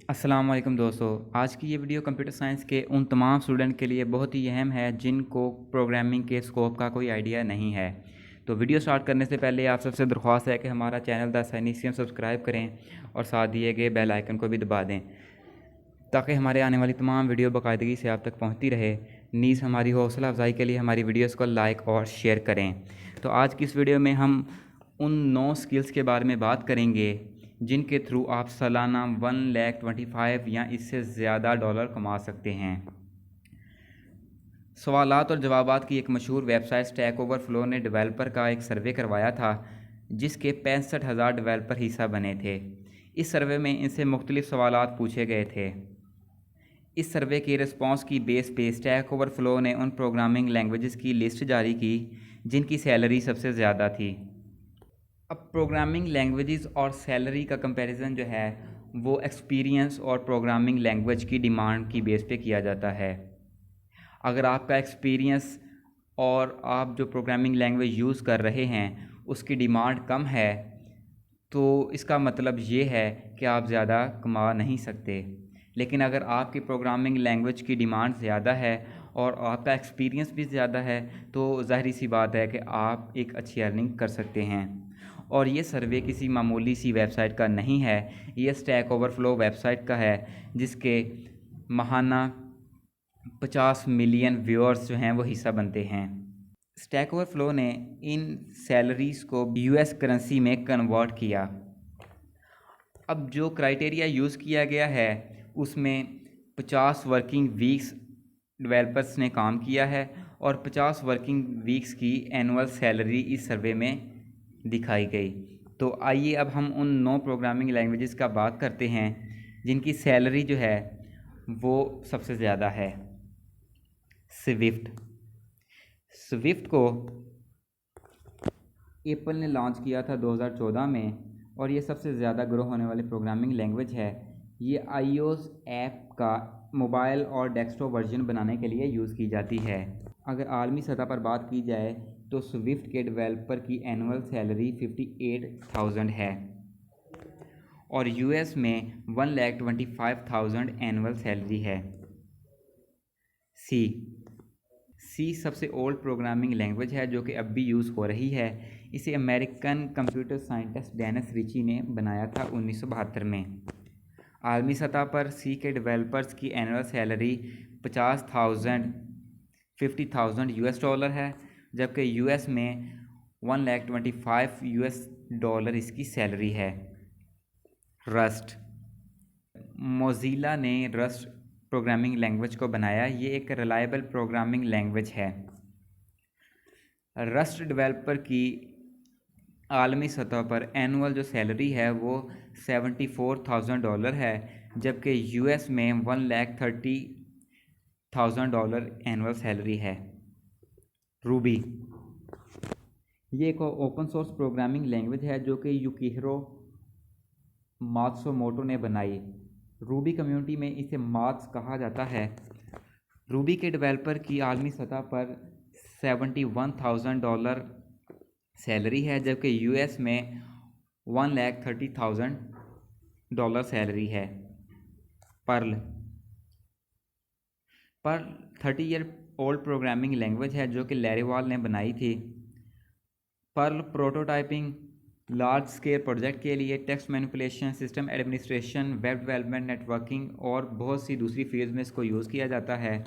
अस्सलाम वालेकुम दोस्तों। आज की ये वीडियो कंप्यूटर साइंस के उन तमाम स्टूडेंट के लिए बहुत ही अहम है जिनको प्रोग्रामिंग के स्कोप का कोई आइडिया नहीं है। तो वीडियो स्टार्ट करने से पहले आप सबसे दरख्वास्त है कि हमारा चैनल द साइंसियन सब्सक्राइब करें और साथ दिए गए बेल आइकन को भी दबा दें ताकि हमारे आने वाली तमाम वीडियो बाकायदगी से आप तक पहुँचती रहे। नीज़ हमारी हौसला अफजाई के लिए हमारी वीडियोज़ को लाइक और शेयर करें। तो आज की इस वीडियो में हम उन 9 स्किल्स के बारे में बात करेंगे जिनके थ्रू आप सालाना 1,25,000 या इससे ज़्यादा डॉलर कमा सकते हैं। सवालात और जवाबात की एक मशहूर वेबसाइट स्टैक ओवरफ्लो ने डेवलपर का एक सर्वे करवाया था जिसके 65,000 डेवलपर हिस्सा बने थे। इस सर्वे में इनसे मुख्तलिफ सवालात पूछे गए थे। इस सर्वे के रिस्पांस की बेस पे स्टैक ओवरफ्लो ने उन प्रोग्रामिंग लैंग्वेजेस की लिस्ट जारी की जिनकी सैलरी सबसे ज़्यादा थी। अब प्रोग्रामिंग लैंग्वेजेस और सैलरी का कंपैरिजन जो है वो एक्सपीरियंस और प्रोग्रामिंग लैंग्वेज की डिमांड की बेस पे किया जाता है। अगर आपका एक्सपीरियंस और आप जो प्रोग्रामिंग लैंग्वेज यूज़ कर रहे हैं उसकी डिमांड कम है तो इसका मतलब ये है कि आप ज़्यादा कमा नहीं सकते। लेकिन अगर आपकी प्रोग्रामिंग लैंग्वेज की डिमांड ज़्यादा है और आपका एक्सपीरियंस भी ज़्यादा है तो ज़ाहिर सी बात है कि आप एक अच्छी अर्निंग कर सकते हैं। और ये सर्वे किसी मामूली सी वेबसाइट का नहीं है, ये स्टैक ओवरफ्लो वेबसाइट का है जिसके माहाना 50 मिलियन व्यूअर्स जो हैं वो हिस्सा बनते हैं। स्टैक ओवरफ्लो ने इन सैलरीज़ को यूएस करेंसी में कन्वर्ट किया। अब जो क्राइटेरिया यूज़ किया गया है उसमें 50 वर्किंग वीक्स डेवलपर्स ने काम किया है और 50 वर्किंग वीक्स की एनुअल सैलरी इस सर्वे में दिखाई गई। तो आइए अब हम उन 9 प्रोग्रामिंग लैंग्वेजेस का बात करते हैं जिनकी सैलरी जो है वो सबसे ज़्यादा है। स्विफ्ट को एप्पल ने लॉन्च किया था 2014 में और ये सबसे ज़्यादा ग्रो होने वाली प्रोग्रामिंग लैंग्वेज है। ये आईओएस ऐप का मोबाइल और डेस्कटॉप वर्जन बनाने के लिए यूज़ की जाती है। अगर आलमी सतह पर बात की जाए तो स्विफ्ट के डेवलपर की एनुअल सैलरी 58,000 है और यूएस में 1,25,000 एनुअल सैलरी है। सी सबसे ओल्ड प्रोग्रामिंग लैंग्वेज है जो कि अब भी यूज़ हो रही है। इसे American computer scientist Dennis Ritchie ने बनाया था 1972 में। आलमी सतह पर सी के डेवलपर्स की एनुअल सैलरी 50,000 यूएस डॉलर है जबकि यूएस में 1,25,000 यूएस डॉलर इसकी सैलरी है। रस्ट मोज़िला ने रस्ट प्रोग्रामिंग लैंग्वेज को बनाया। ये एक रिलायबल प्रोग्रामिंग लैंग्वेज है। रस्ट डेवलपर की आलमी सतह पर एनुअल जो सैलरी है वो 74,000 डॉलर है जबकि यूएस में 1,30,000 डॉलर एनुअल सैलरी है। रूबी ये एक ओपन सोर्स प्रोग्रामिंग लैंग्वेज है जो कि युकिहिरो मात्सुमोटो ने बनाई। रूबी कम्युनिटी में इसे मात्स कहा जाता है। रूबी के डेवलपर की आलमी सतह पर 71,000 डॉलर सैलरी है जबकि यूएस में 1,30,000 डॉलर सैलरी है। Perl 30 year old programming language है जो कि लैरीवाल ने बनाई थी। Perl prototyping, large scale project के लिए, text manipulation, system administration, web development, networking और बहुत सी दूसरी फील्ड में इसको यूज़ किया जाता है।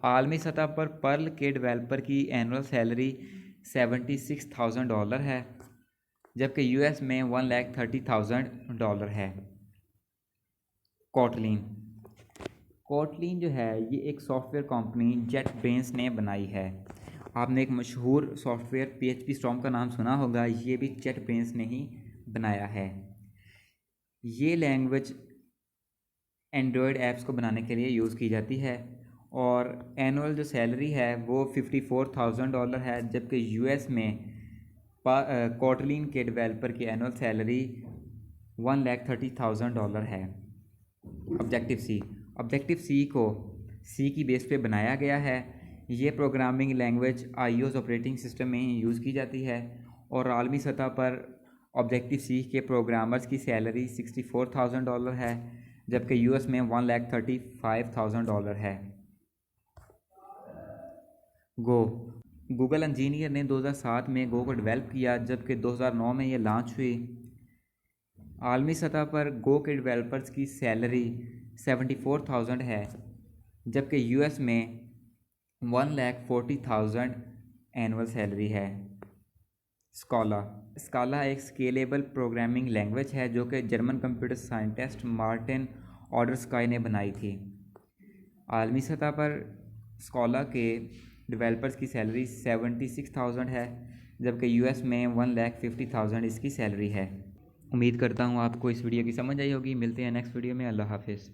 आलमी सतह पर पर्ल के डेवलपर की एनुअल सैलरी 76,000 डॉलर है जबकि यूएस में 1,30,000 डॉलर है। कोटलिन जो है ये एक सॉफ्टवेयर कंपनी जेटब्रेन्स ने बनाई है। आपने एक मशहूर सॉफ्टवेयर PHP स्टॉर्म का नाम सुना होगा, ये भी जेटब्रेन्स ने ही बनाया है। ये लैंग्वेज एंड्रॉयड ऐप्स को बनाने के लिए यूज़ की जाती है और एनुअल जो सैलरी है वो 54,000 डॉलर है जबकि यूएस में कोटलिन के डेवलपर की एनुअल सैलरी 1,30,000 डॉलर है। ऑब्जेक्टिव सी को सी की बेस पे बनाया गया है। ये programming language iOS operating system में यूज़ की जाती है और आलमी सतह पर ऑब्जेक्टिव सी के प्रोग्रामर्स की सैलरी 64,000 डॉलर है जबकि यूएस में $1,35,000 है। गो। गूगल इंजीनियर ने 2007 में गो को डेवलप किया, जबकि 2009 में ये लॉन्च हुई। आलमी सतह पर गो के डेवलपर्स की सैलरी 74,000 है, जबकि यूएस में 1,40,000 एनुअल सैलरी है। स्काला एक स्केलेबल प्रोग्रामिंग लैंग्वेज है जो कि जर्मन कंप्यूटर साइंटिस्ट मार्टिन ऑर्डरस्काई ने बनाई थी। आलमी सतह पर स्काला के डेवलपर्स की सैलरी 76,000 है, जबकि यूएस में 1,50,000 इसकी सैलरी है। उम्मीद करता हूँ आपको इस वीडियो की समझ आई होगी। मिलते हैं नेक्स्ट वीडियो में। अल्लाह हाफिज़।